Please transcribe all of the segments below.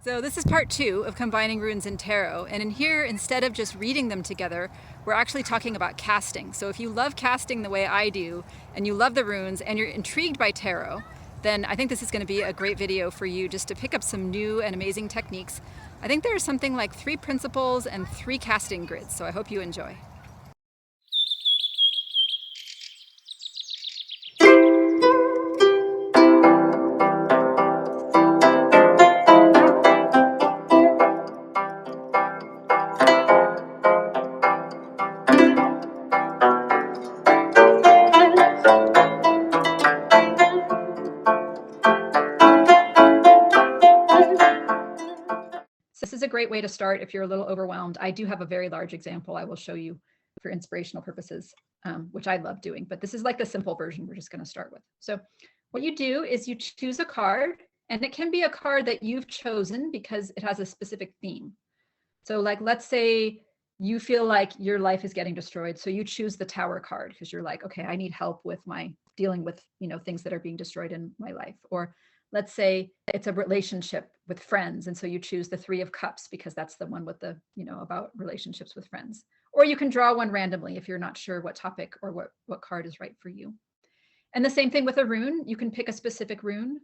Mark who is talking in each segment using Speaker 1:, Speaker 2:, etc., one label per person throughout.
Speaker 1: So this is part 2 of combining runes and tarot, and in here, instead of just reading them together, we're actually talking about casting. So if you love casting the way I do, and you love the runes, and you're intrigued by tarot, then I think this is going to be a great video for you just to pick up some new and amazing techniques. I think there are something like 3 principles and 3 casting grids, so I hope you enjoy. This is a great way to start if you're a little overwhelmed. I do have a very large example I will show you for inspirational purposes, which I love doing, but this is like the simple version we're just going to start with. So what you do is you choose a card, and it can be a card that you've chosen because it has a specific theme. So like, let's say you feel like your life is getting destroyed. So you choose the Tower card because you're like, okay, I need help with my dealing with, things that are being destroyed in my life. Or let's say it's a relationship with friends. And so you choose the 3 of Cups because that's the one with the, about relationships with friends. Or you can draw one randomly if you're not sure what topic or what card is right for you. And the same thing with a rune. You can pick a specific rune,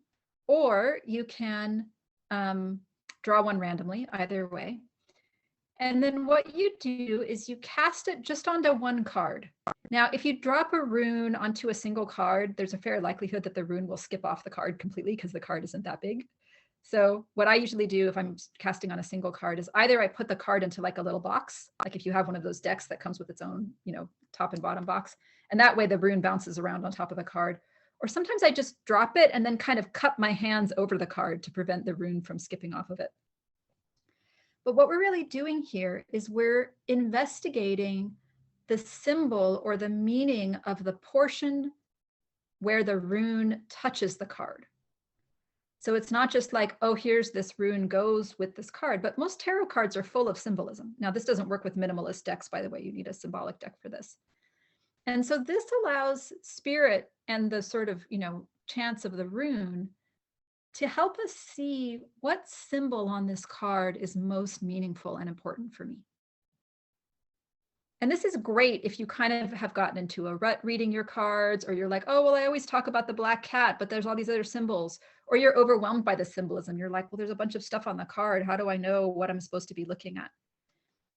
Speaker 1: or you can draw one randomly, either way. And then what you do is you cast it just onto one card. Now, if you drop a rune onto a single card, there's a fair likelihood that the rune will skip off the card completely because the card isn't that big. So what I usually do if I'm casting on a single card is either I put the card into like a little box, like if you have one of those decks that comes with its own, top and bottom box, and that way the rune bounces around on top of the card. Or sometimes I just drop it and then kind of cup my hands over the card to prevent the rune from skipping off of it. But what we're really doing here is we're investigating the symbol or the meaning of the portion where the rune touches the card. So it's not just like, oh, here's this rune goes with this card, but most tarot cards are full of symbolism. Now, this doesn't work with minimalist decks, by the way. You need a symbolic deck for this. And so this allows spirit and the sort of, chance of the rune to help us see what symbol on this card is most meaningful and important for me. And this is great if you kind of have gotten into a rut reading your cards, or you're like, oh, well, I always talk about the black cat, but there's all these other symbols, or you're overwhelmed by the symbolism. You're like, well, there's a bunch of stuff on the card. How do I know what I'm supposed to be looking at?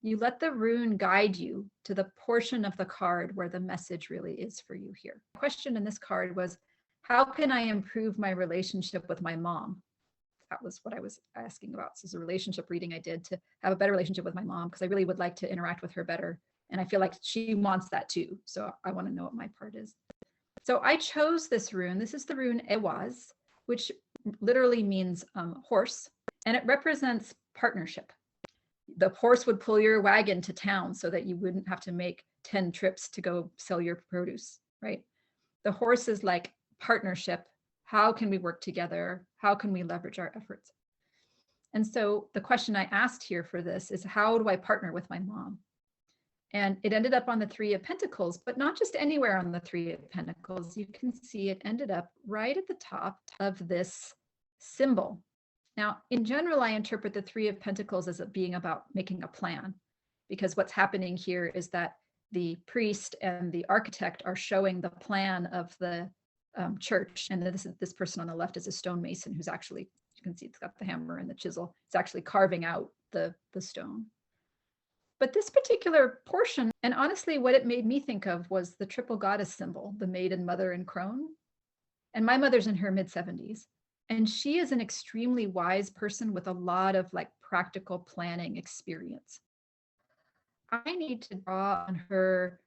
Speaker 1: You let the rune guide you to the portion of the card where the message really is for you here. The question in this card was, how can I improve my relationship with my mom? That was what I was asking about. So this is a relationship reading I did to have a better relationship with my mom, because I really would like to interact with her better. And I feel like she wants that too. So I want to know what my part is. So I chose this rune. This is the rune Ewaz, which literally means horse, and it represents partnership. The horse would pull your wagon to town so that you wouldn't have to make 10 trips to go sell your produce, right? The horse is like partnership. How can we work together? How can we leverage our efforts? And so the question I asked here for this is, how do I partner with my mom? And it ended up on the 3 of Pentacles, but not just anywhere on the 3 of Pentacles. You can see it ended up right at the top of this symbol. Now, in general, I interpret the 3 of Pentacles as it being about making a plan, because what's happening here is that the priest and the architect are showing the plan of the church. And this person on the left is a stonemason who's actually, you can see it's got the hammer and the chisel. It's actually carving out the stone. But this particular portion, and honestly, what it made me think of was the triple goddess symbol, the maiden, mother, and crone. And my mother's in her mid-70s. And she is an extremely wise person with a lot of like practical planning experience. I need to draw on her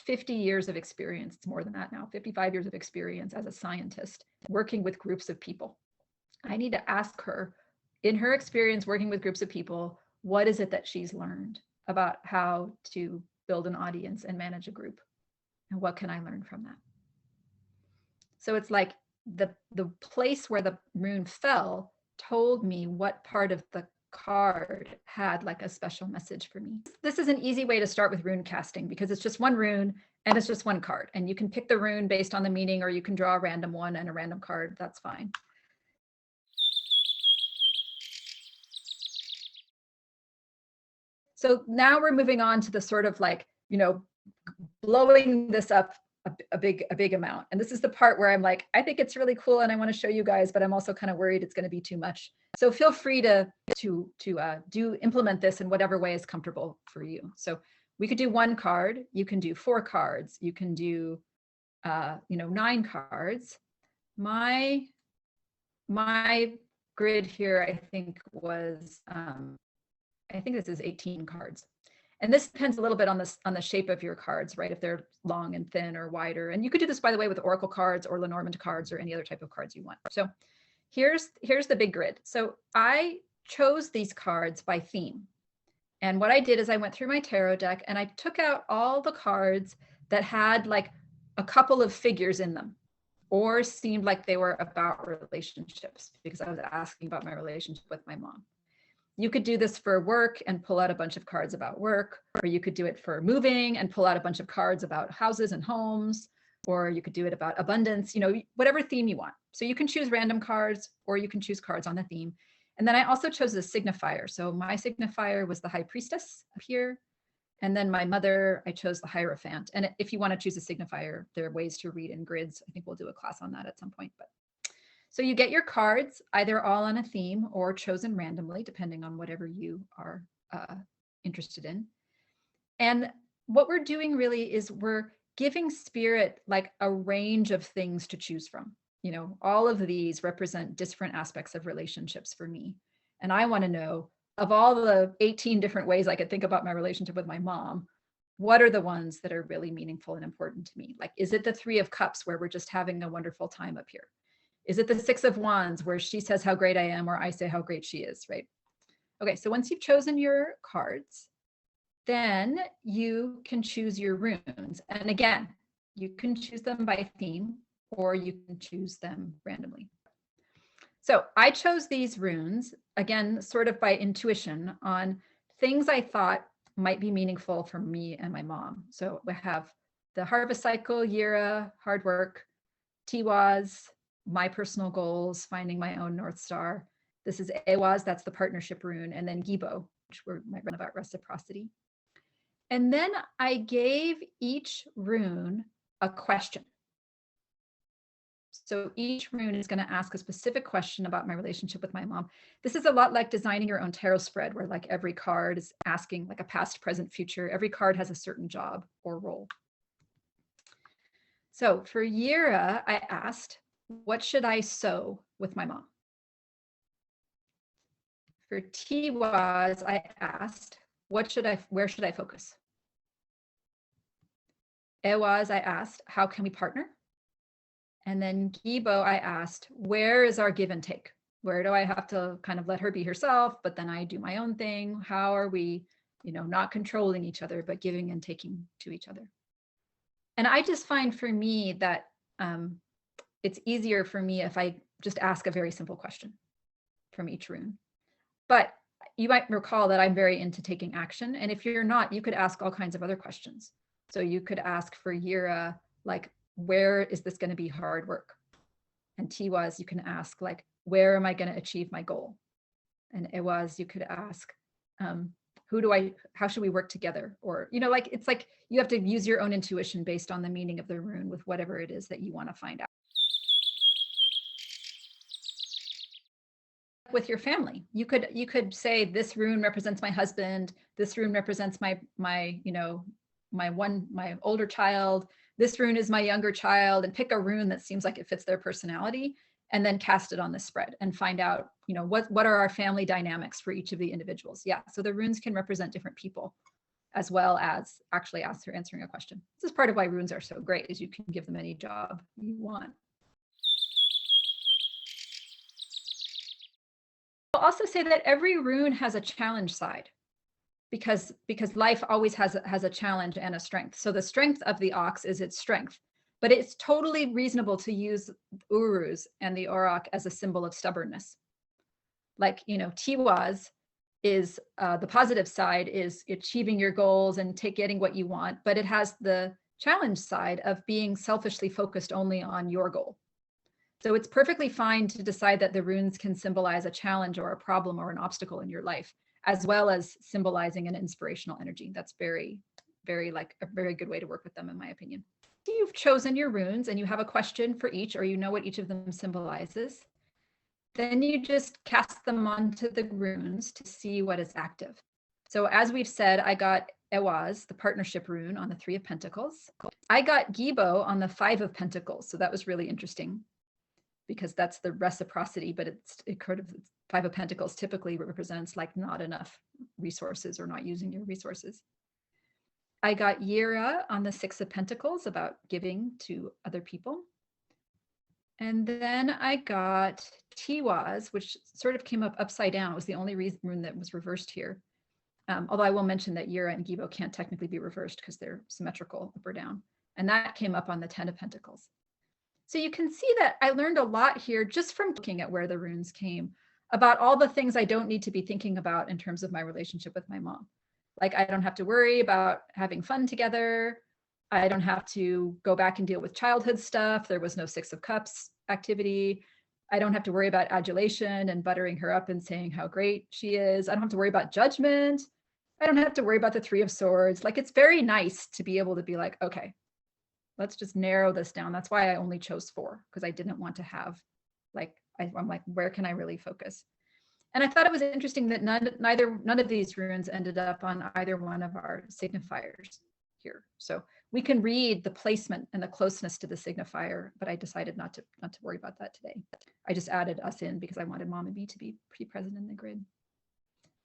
Speaker 1: 50 years of experience. It's more than that now, 55 years of experience as a scientist working with groups of people. I need to ask her, in her experience working with groups of people, what is it that she's learned about how to build an audience and manage a group? And what can I learn from that? So it's like the place where the rune fell told me what part of the card had like a special message for me. This is an easy way to start with rune casting because it's just one rune and it's just one card. And you can pick the rune based on the meaning, or you can draw a random one and a random card. That's fine. So now we're moving on to the sort of like, you know, blowing this up a big amount. And this is the part where I'm like, I think it's really cool and I want to show you guys, but I'm also kind of worried it's going to be too much. So feel free to implement this in whatever way is comfortable for you. So we could do 1 card, you can do 4 cards, you can do 9 cards. My grid here, I think was I think this is 18 cards. And this depends a little bit on the shape of your cards, right? If they're long and thin or wider. And you could do this, by the way, with Oracle cards or Lenormand cards or any other type of cards you want. So here's the big grid. So I chose these cards by theme. And what I did is I went through my tarot deck and I took out all the cards that had like a couple of figures in them or seemed like they were about relationships, because I was asking about my relationship with my mom. You could do this for work and pull out a bunch of cards about work, or you could do it for moving and pull out a bunch of cards about houses and homes, or you could do it about abundance, whatever theme you want. So you can choose random cards or you can choose cards on the theme. And then I also chose a signifier. So my signifier was the High Priestess up here. And then my mother, I chose the Hierophant. And if you want to choose a signifier, there are ways to read in grids. I think we'll do a class on that at some point. So you get your cards either all on a theme or chosen randomly, depending on whatever you are interested in. And what we're doing really is we're giving spirit like a range of things to choose from. All of these represent different aspects of relationships for me. And I want to know, of all the 18 different ways I could think about my relationship with my mom, what are the ones that are really meaningful and important to me? Like, is it the 3 of Cups where we're just having a wonderful time up here? Is it the 6 of Wands where she says how great I am or I say how great she is, right? Okay, so once you've chosen your cards, then you can choose your runes. And again, you can choose them by theme or you can choose them randomly. So I chose these runes, again, sort of by intuition on things I thought might be meaningful for me and my mom. So we have the harvest cycle, Yira, hard work, Tiwaz, my personal goals, finding my own North Star. This is Ewaz, that's the partnership rune, and then Gibo, which might run about reciprocity. And then I gave each rune a question. So each rune is going to ask a specific question about my relationship with my mom. This is a lot like designing your own tarot spread, where like every card is asking like a past, present, future. Every card has a certain job or role. So for Yira, I asked, what should I sow with my mom? For Tiwaz, I asked, where should I focus? Ewaz, I asked, how can we partner? And then Gibo, I asked, where is our give and take? Where do I have to kind of let her be herself, but then I do my own thing? How are we, not controlling each other, but giving and taking to each other? And I just find for me that it's easier for me if I just ask a very simple question from each rune. But you might recall that I'm very into taking action. And if you're not, you could ask all kinds of other questions. So you could ask for Yira, like, where is this going to be hard work? And Tiwaz, you can ask, like, where am I going to achieve my goal? And Ewaz, you could ask, how should we work together? Or, it's like you have to use your own intuition based on the meaning of the rune with whatever it is that you want to find out. With your family, you could say, this rune represents my husband, this rune represents my older child, this rune is my younger child, and pick a rune that seems like it fits their personality, and then cast it on the spread and find out, what are our family dynamics for each of the individuals. Yeah, so the runes can represent different people as well as actually answering a question. This is part of why runes are so great, is you can give them any job you want. I'll also say that every rune has a challenge side, because life always has a challenge and a strength. So the strength of the ox is its strength, but it's totally reasonable to use Uruz and the Auroch as a symbol of stubbornness. Like, Tiwaz is the positive side is achieving your goals and getting what you want, but it has the challenge side of being selfishly focused only on your goal. So it's perfectly fine to decide that the runes can symbolize a challenge or a problem or an obstacle in your life, as well as symbolizing an inspirational energy. That's very, very like a very good way to work with them, in my opinion. You've chosen your runes and you have a question for each, or you know what each of them symbolizes. Then you just cast them onto the runes to see what is active. So as we've said, I got Ewaz, the partnership rune, on the 3 of Pentacles. I got Gibo on the 5 of Pentacles. So that was really interesting because that's the reciprocity, but it kind of 5 of Pentacles typically represents like not enough resources or not using your resources. I got Yira on the 6 of Pentacles, about giving to other people. And then I got Tiwaz, which sort of came up upside down. It was the only rune that was reversed here. Although I will mention that Yira and Gibo can't technically be reversed because they're symmetrical up or down. And that came up on the 10 of Pentacles. So you can see that I learned a lot here just from looking at where the runes came about all the things I don't need to be thinking about in terms of my relationship with my mom. Like I don't have to worry about having fun together. I don't have to go back and deal with childhood stuff. There was no 6 of Cups activity. I don't have to worry about adulation and buttering her up and saying how great she is. I don't have to worry about judgment. I don't have to worry about the 3 of Swords. Like it's very nice to be able to be like, okay, let's just narrow this down. That's why I only chose 4, because I didn't want to have like, I'm like, where can I really focus? And I thought it was interesting that none of these runes ended up on either one of our signifiers here. So we can read the placement and the closeness to the signifier, but I decided not to worry about that today. I just added us in because I wanted Mom and me to be pretty present in the grid.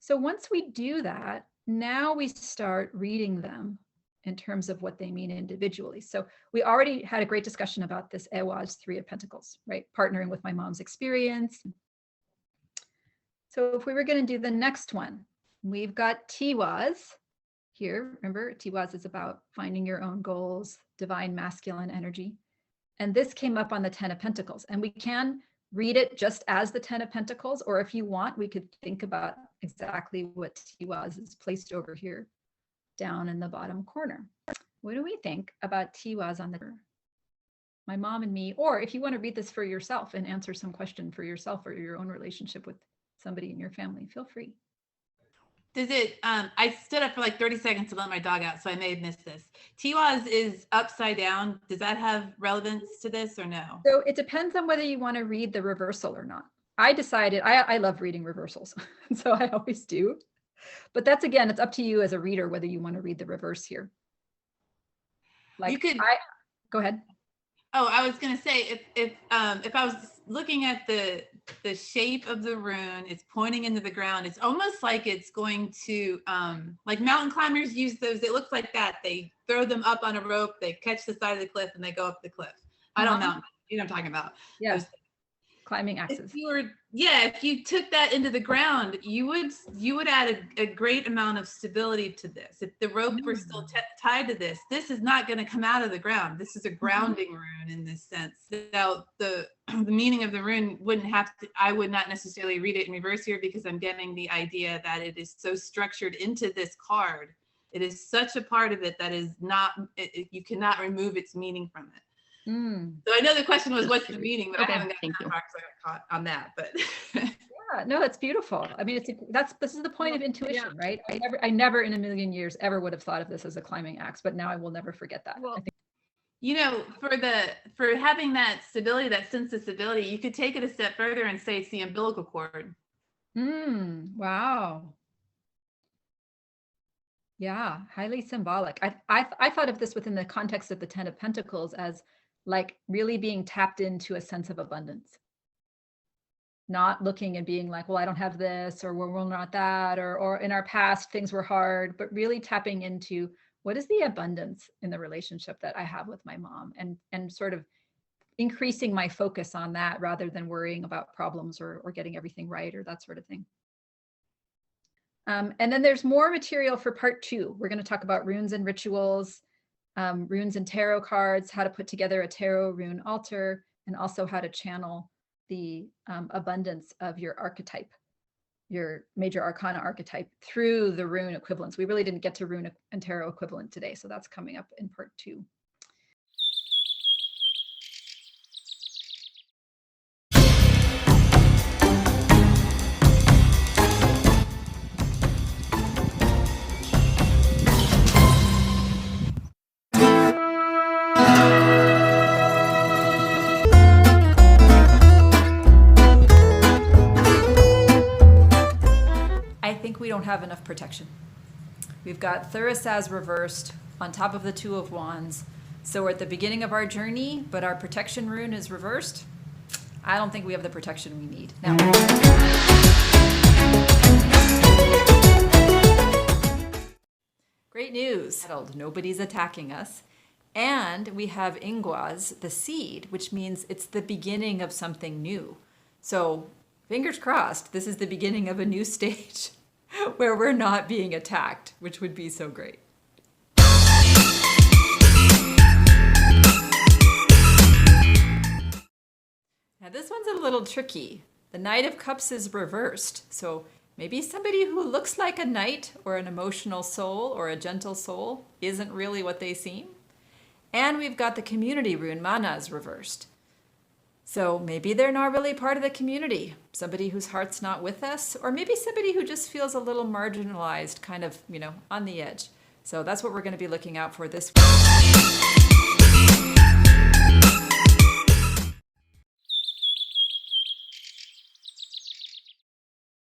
Speaker 1: So once we do that, now we start reading them in terms of what they mean individually. So we already had a great discussion about this Ewaz 3 of Pentacles, right? Partnering with my mom's experience. So if we were going to do the next one, we've got Tiwaz here. Remember, Tiwaz is about finding your own goals, divine masculine energy. And this came up on the 10 of Pentacles. And we can read it just as the 10 of Pentacles, or if you want, we could think about exactly what Tiwaz is placed over here, down in the bottom corner. What do we think about Tiwaz on the my mom and me? Or if you want to read this for yourself and answer some question for yourself or your own relationship with somebody in your family, feel free.
Speaker 2: Does it, I stood up for like 30 seconds to let my dog out, so I may have missed this. Tiwaz is upside down. Does that have relevance to this or no?
Speaker 1: So it depends on whether you want to read the reversal or not. I decided, I love reading reversals, so I always do. But that's, again, it's up to you as a reader whether you want to read the reverse here. Like
Speaker 2: you could,
Speaker 1: go ahead.
Speaker 2: Oh, I was going to say, if I was looking at the shape of the rune, it's pointing into the ground. It's almost like it's going to, like mountain climbers use those. It looks like that. They throw them up on a rope, they catch the side of the cliff, and they go up the cliff. I don't know. You know what I'm talking about.
Speaker 1: Yeah. Climbing axes.
Speaker 2: If you took that into the ground, you would add a great amount of stability to this. If the rope were still tied to this is not going to come out of the ground. This is a grounding rune in this sense. Now the meaning of the rune wouldn't have to, I would not necessarily read it in reverse here, because I'm getting the idea that it is so structured into this card. It is such a part of it that is not, you cannot remove its meaning from it. So I know the question was, what's the meaning? But I haven't gotten that far because I got caught on that. But
Speaker 1: yeah, no, that's beautiful. I mean, this is the point of intuition, right? I never in a million years ever would have thought of this as a climbing axe, but now I will never forget that.
Speaker 2: Well, you know, for having that stability, that sense of stability, you could take it a step further and say it's the umbilical cord.
Speaker 1: Wow. Yeah, highly symbolic. I thought of this within the context of the 10 of Pentacles as like really being tapped into a sense of abundance. Not looking and being like, well, I don't have this, or we're not that, or in our past things were hard, but really tapping into what is the abundance in the relationship that I have with my mom, and sort of increasing my focus on that rather than worrying about problems or getting everything right or that sort of thing. And then there's more material for part 2. We're going to talk about runes and rituals, runes and tarot cards, how to put together a tarot rune altar, and also how to channel the abundance of your archetype, your major arcana archetype, through the rune equivalents. We really didn't get to rune and tarot equivalent today, so that's coming up in part 2. I think we don't have enough protection. We've got Thurisaz reversed on top of the Two of Wands. So we're at the beginning of our journey, but our protection rune is reversed. I don't think we have the protection we need. Now, great news. Nobody's attacking us. And we have Ingwaz, the seed, which means it's the beginning of something new. So fingers crossed, this is the beginning of a new stage where we're not being attacked, which would be so great. Now this one's a little tricky. The Knight of Cups is reversed. So maybe somebody who looks like a knight or an emotional soul or a gentle soul isn't really what they seem. And we've got the community rune, Mana, is reversed. So maybe they're not really part of the community. Somebody whose heart's not with us, or maybe somebody who just feels a little marginalized, kind of, on the edge. So that's what we're going to be looking out for this week.